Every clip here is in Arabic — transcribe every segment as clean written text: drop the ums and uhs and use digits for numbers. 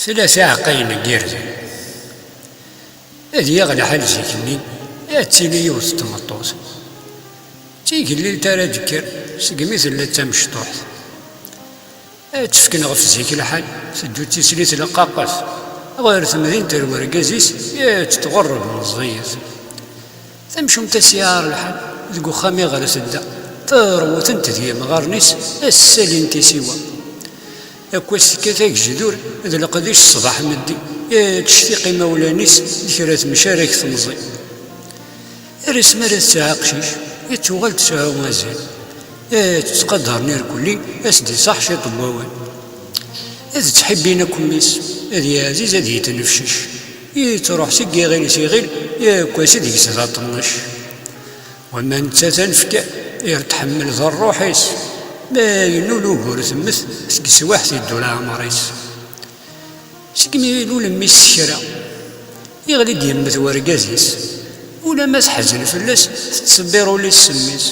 ثلاثة عقاين جيرزين هذه يغلى حال زيكني تيني يوز تمطوس تيجي الليل ترى ذكر سقمي ثلاثة تمشطوح تفكنا غف زيك الحال سدو تيسليت لقاقاس غير ثمانين ترور قازيس تتغرب من الزيز تمشم تسيار الحال ذقو خامي غير سدا تروو تنتهي مغارنيس السالين تيسيوا أكواس كتاك جذور إذا لقديش الصباح مدي تشتيقي مولانيس ذكرات مشارك تمزي رسم راه ساعة قشيش يتوغل تسعة مازال تتقدر نير كلي أسدي صح شي طبوان إذا تحبين كميس هذه عزيز هذه تنفشش تروح سقي غير سيغيل كواس ديك ساعة طنش وما نتا تنفكا تحمل ذا الروحيس باينو لوغور ثمث سكس واحد يدو لها مريس سكمي لول ميس الشرا يغلي ديما ورقازيس ولا ما تحزن فلاس تتصبرو لي السميس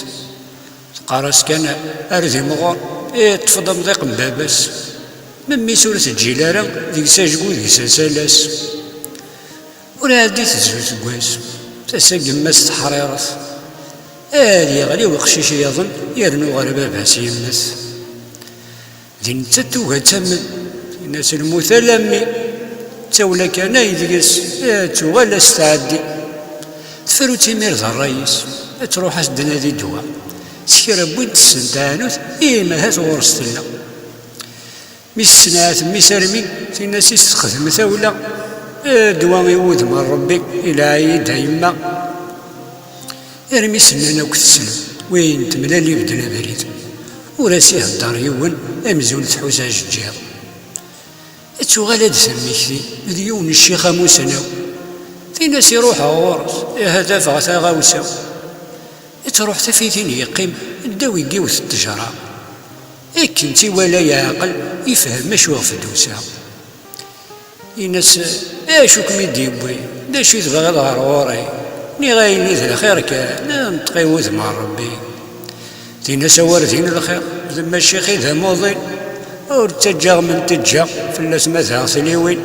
تقارس كان أرذي مغور تفضل مضيق مباباس ممي سورة الجيلارة ديك ساجقو ديك سالاس ولا هادي تزوج كواس تساق ماس تحريرس هادي غالي وقشيش يظن يرنو غير باباس يمس دين تتوها تمن الناس المثلمي تاولا كان يدقس توغال استعدي تفرو تيمير ذا الرئيس تروح اسدنا ذي الدواء سكر بوين تسنتانوت ما هات ورستنا ميس سنات ميسرمي في الناس يستخدم ثولا دواء يود من ربي الى عيد يما ارمي سنانا وكتسلم وين تملالي بدنا بريد وراسيه الدار يون امزون تحوسها ججاغ توغال هاد سميكتي مليون الشيخة موسناو في ناس يروح غورس هذا فغتا غاوساو تروح تفيتين يقيم داو يقيوث التجرة كنتي ولا يعقل يفهم مش وغف دوسا الناس شو كميدي بوي دا شو تبغى الغروري ني غايني ذا الخير كان نتقيوث مع ربي في ناس واردين الخير ذم الشيخ ذا موضين ورتجاغ من تجا في الاسماء ذا سليوين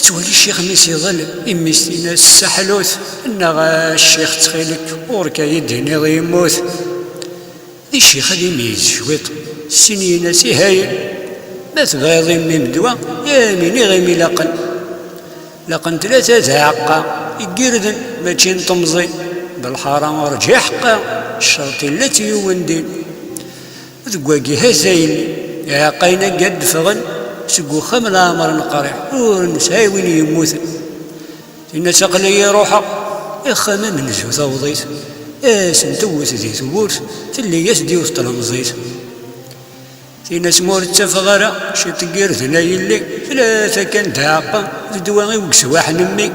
تولي الشيخ ميس يظل يميستينا السحلوث إنغا الشيخ تخيلك وركا يديني ضي يموت ذي الشيخ هذي ميز شويط السنين سيهايل ما تبغي ضي مدوى يا ميني غيمي لقن ثلاثة تعقا يقردن ما تشين طمزي بالحرام ورجع حقا الشرط التي يوندين ذقواقي هزايل يا قينا قد فغن سقو خمل امر نقرح ونساي وين يموت الناس قلي روحه خمم من زو توضيت سنتوت ذي ثبوت اللي يسدي وسط المزيت الناس مور التفغره شي تقير ثنا يلي ثلاثه كان تعقا الدواء يوكس واحد نمي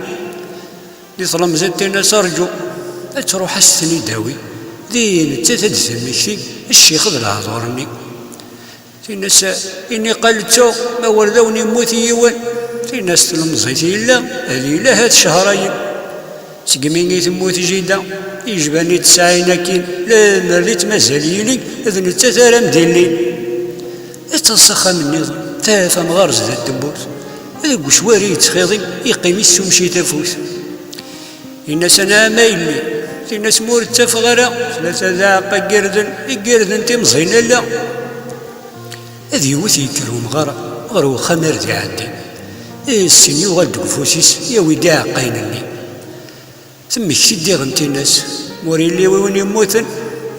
اللي ظلم زدت الناس ارجو تروح السني داوي ذي نتاتد ثميكتي الشيخ ذا العذورني في الناس إني قلتو ما وردوني موتي يوان في الناس تلمزيتي إلا هذه لا هاد شهرين سقميني تموت جيدا يجبني تسعين كين لا مريت مازاليني إذن التثارى مدينين تنسخ من النظام تافا مغارز ذا الدبوس هذا قشواري يتخيضي يقيم السوم شي تفوت الناس أنا مايلي في الناس مور التفغرة ثلاثة ذاقة قردن تمزين لا هذا يوثي يكرهم غرو خمر ذي عندي السن يغلد قفوسيس يا ودي عقاينني ثم كتدي غنتي الناس موري اللي وين يموتن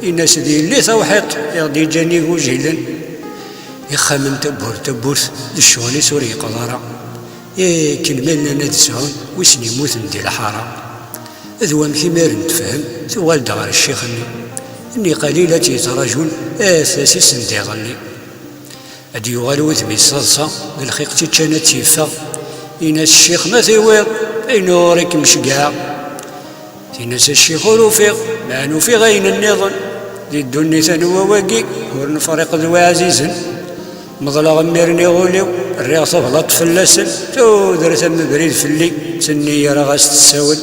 الناس ذي اللي توحيط يغدي جاني وجهلا يخمم تبور الشغل سوري قضارة كلمة لنا تسعون وسن يموتن دي الحارة ذو كيما نتفهم تغالد غير الشيخ اني قليلة يترجل اساسي سندي غني هادي يغالو ذبي الصلصة بالخيق تيتشانا تيفا يناس الشيخ ما ثويض اينو ريك مشقع تيناس الشيخ ورفيق معنو في غين النظام دي الدني ثانو واقي ورن فريق ذو عزيزا مظلا غميرني غوليو الرياض فلط فلاسن تو درت بريد فلي سني راه غاس تساول